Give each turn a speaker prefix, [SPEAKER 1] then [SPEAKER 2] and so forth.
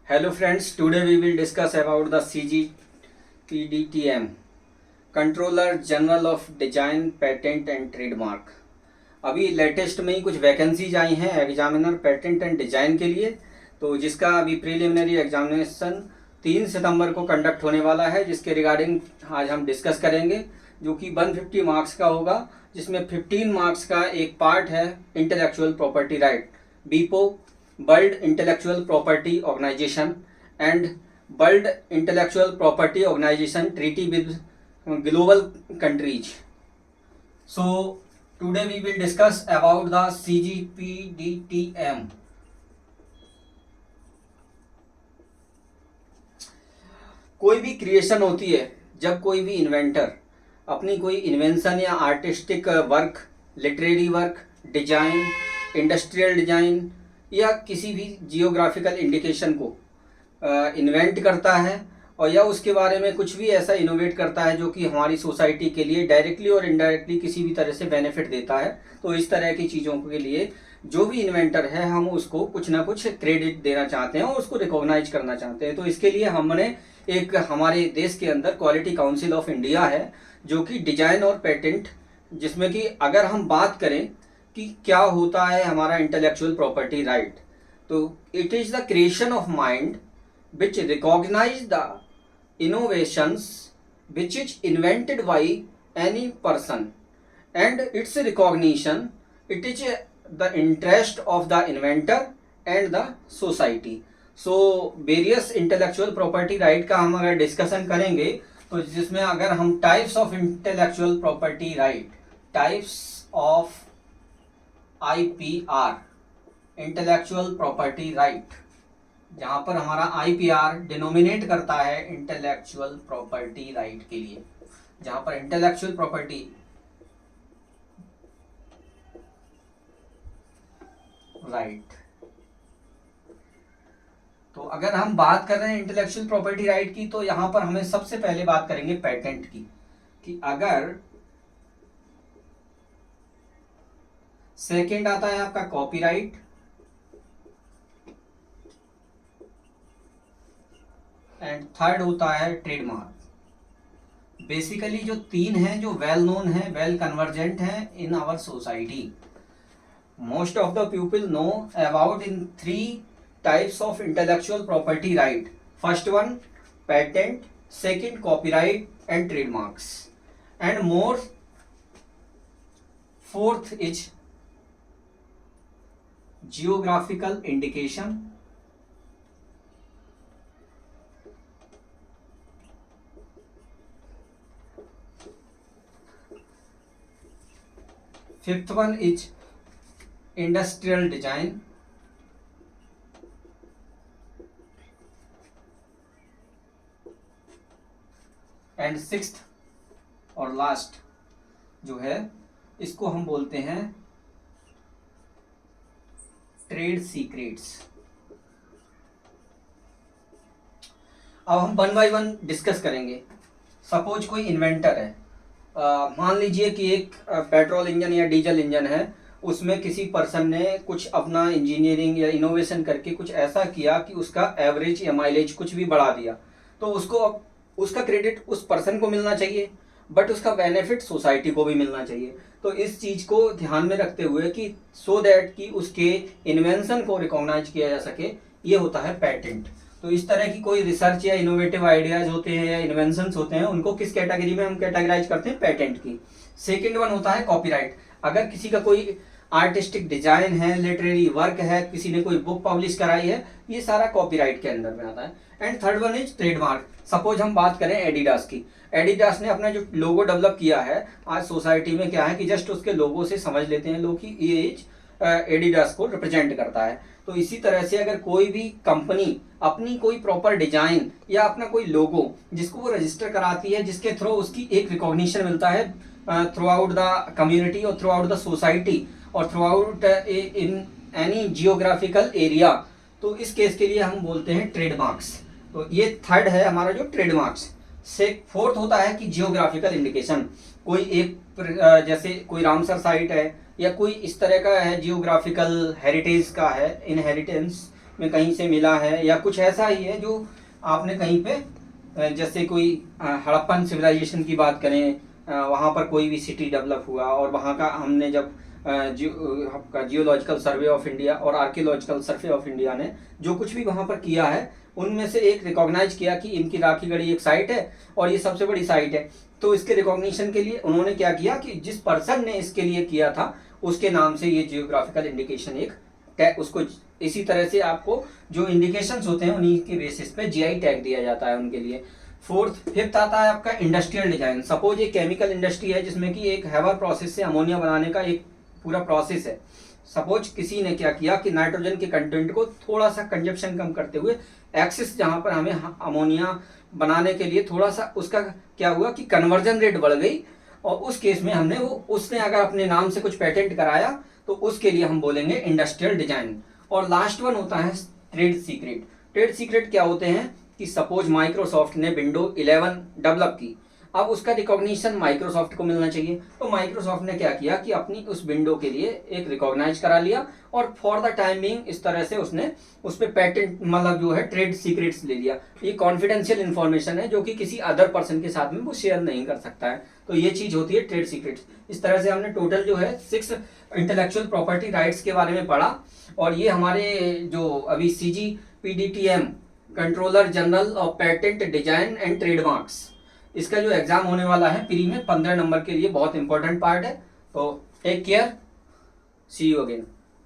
[SPEAKER 1] Hello friends, today we will discuss about the CGPDTM, Controller General of Design, Patent and Trademark। अभी latest में ही कुछ vacancies आई हैं examiner patent and design के लिए, तो जिसका अभी प्रीलिमिनरी एग्जामिनेशन 3 सितंबर को कंडक्ट होने वाला है, जिसके रिगार्डिंग आज हम डिस्कस करेंगे, जो कि 150 मार्क्स का होगा, जिसमें 15 मार्क्स का एक पार्ट है इंटेलेक्चुअल प्रॉपर्टी राइट, बीपो world intellectual property organisation and world intellectual property organisation treaty with global countries. So today we will discuss about the CGPDTM। कोई भी क्रिएशन होती है जब कोई भी इन्वेंटर अपनी कोई इन्वेंशन या artistic work, literary work, design, industrial design या किसी भी जियोग्राफिकल इंडिकेशन को इन्वेंट करता है और या उसके बारे में कुछ भी ऐसा इनोवेट करता है जो कि हमारी सोसाइटी के लिए डायरेक्टली और इनडायरेक्टली किसी भी तरह से बेनिफिट देता है, तो इस तरह की चीज़ों के लिए जो भी इन्वेंटर है हम उसको कुछ ना कुछ क्रेडिट देना चाहते हैं और उसको रिकॉग्नाइज करना चाहते हैं। तो इसके लिए हमने एक हमारे देश के अंदर क्वालिटी काउंसिल ऑफ इंडिया है, जो कि डिजाइन और पेटेंट, जिसमें कि अगर हम बात करें कि क्या होता है हमारा इंटेलेक्चुअल प्रॉपर्टी राइट, तो it is the creation of mind which recognize the innovations which is invented by any person, and its recognition it is the interest of the inventor and the society। so various intellectual property right का हम अगर discussion करेंगे तो जिसमें अगर हम types of intellectual property right, types of IPR intellectual property right, जहां पर हमारा IPR डिनोमिनेट करता है इंटेलेक्चुअल प्रॉपर्टी राइट के लिए, जहां पर इंटेलेक्चुअल प्रॉपर्टी राइट। तो अगर हम बात कर रहे हैं इंटेलेक्चुअल प्रॉपर्टी राइट की, तो यहां पर हमें सबसे पहले बात करेंगे पेटेंट की, कि अगर सेकंड आता है आपका कॉपीराइट, एंड थर्ड होता है ट्रेडमार्क। बेसिकली जो तीन हैं जो वेल नोन है, वेल कन्वर्जेंट हैं in our society. Most of the people know about in 3 types of intellectual property right. First one patent, second copyright and trademarks, and more fourth is geographical indication, fifth one is industrial design, and sixth और last जो है इसको हम बोलते हैं trade secrets. अब हम 1 bye 1 discuss करेंगे। सपोज कोई इन्वेंटर है, मान लीजिए कि एक पेट्रोल इंजन या डीजल इंजन है, उसमें किसी पर्सन ने कुछ अपना इंजीनियरिंग या इनोवेशन करके कुछ ऐसा किया कि उसका एवरेज या माइलेज कुछ भी बढ़ा दिया, तो उसको उसका क्रेडिट उस पर्सन को मिलना चाहिए, बट उसका बेनिफिट सोसाइटी को भी मिलना चाहिए। तो इस चीज़ को ध्यान में रखते हुए कि सो दैट कि उसके इन्वेंशन को रिकॉग्नाइज किया जा सके, ये होता है पेटेंट। तो इस तरह की कोई रिसर्च या इनोवेटिव आइडियाज होते हैं या इन्वेंशंस होते हैं, उनको किस कैटेगरी में हम कैटेगराइज करते हैं? पेटेंट की। सेकंड वन होता है कॉपीराइट। अगर किसी का कोई आर्टिस्टिक डिजाइन है, लिटरेरी वर्क है, किसी ने कोई बुक पब्लिश कराई है, ये सारा कॉपीराइट के अंदर में आता है। And third one is trademark. Suppose हम बात करें एडिडास की, एडिडास ने अपना जो लोगो डेवलप किया है, आज सोसाइटी में क्या है कि जस्ट उसके लोगो से समझ लेते हैं लोग कि ये एडिडास को रिप्रेजेंट करता है। तो इसी तरह से अगर कोई भी कंपनी अपनी कोई प्रॉपर डिजाइन या अपना कोई लोगो जिसको वो रजिस्टर कराती है, जिसके थ्रू उसकी एक रिकॉग्निशन मिलता है थ्रू आउट द कम्युनिटी और थ्रू आउट द सोसाइटी और through out in any geographical area, तो इस केस के लिए हम बोलते हैं ट्रेडमार्क्स। तो ये थर्ड है हमारा जो ट्रेडमार्क्स। से फोर्थ होता है कि जियोग्राफिकल इंडिकेशन। कोई एक जैसे कोई रामसर साइट है या कोई इस तरह का है, जियोग्राफिकल हेरिटेज का है, इनहेरिटेंस, में कहीं से मिला है, या कुछ ऐसा ही है जो आपने कहीं पे जैसे कोई हड़प्पन सिविलाइजेशन की बात करें, वहाँ पर कोई भी सिटी डेवलप हुआ और वहाँ का हमने जब आपका जियोलॉजिकल सर्वे ऑफ इंडिया और आर्कियोलॉजिकल सर्वे ऑफ इंडिया ने जो कुछ भी वहाँ पर किया है, उनमें से एक रिकॉग्नाइज किया कि इनकी राखीगढ़ी एक साइट है और ये सबसे बड़ी साइट है। तो इसके रिकॉग्निशन के लिए उन्होंने क्या किया कि जिस पर्सन ने इसके लिए किया था उसके नाम से ये जियोग्राफिकल इंडिकेशन एक टैग, उसको इसी तरह से आपको जो इंडिकेशंस होते हैं उन्हीं के बेसिस पे जीआई टैग दिया जाता है उनके लिए। फिफ्थ आता है आपका इंडस्ट्रियल डिजाइन। सपोज एक केमिकल इंडस्ट्री है जिसमें कि एक हैवर प्रोसेस से अमोनिया बनाने का एक पूरा प्रोसेस है। सपोज किसी ने क्या किया कि नाइट्रोजन के कंटेंट को थोड़ा सा कंजप्शन कम करते हुए एक्सिस जहां पर हमें अमोनिया बनाने के लिए थोड़ा सा उसका क्या हुआ कि कन्वर्जन रेट बढ़ गई, और उस केस में हमने उसने अगर अपने नाम से कुछ पेटेंट कराया तो उसके लिए हम बोलेंगे इंडस्ट्रियल डिजाइन। और लास्ट वन होता है ट्रेड सीक्रेट। ट्रेड सीक्रेट क्या होते हैं कि सपोज माइक्रोसॉफ्ट ने विंडो 11 डेवलप की, अब उसका रिकॉग्निशन माइक्रोसॉफ्ट को मिलना चाहिए, तो माइक्रोसॉफ्ट ने क्या किया कि अपनी उस विंडो के लिए एक रिकॉग्नाइज करा लिया और फॉर द टाइम बीइंग इस तरह से उसने उस पर पेटेंट मतलब जो है ट्रेड सीक्रेट्स ले लिया। ये कॉन्फिडेंशियल इन्फॉर्मेशन है जो कि किसी अदर पर्सन के साथ में वो शेयर नहीं कर सकता है, तो ये चीज होती है ट्रेड सीक्रेट्स। इस तरह से हमने टोटल जो है 6 इंटेलेक्चुअल प्रॉपर्टी राइट्स के बारे में पढ़ा, और ये हमारे जो अभी CGPDTM controller general of patent design and trademarks, इसका जो एग्जाम होने वाला है प्री में 15 नंबर के लिए बहुत इंपॉर्टेंट पार्ट है। तो take care, see you again.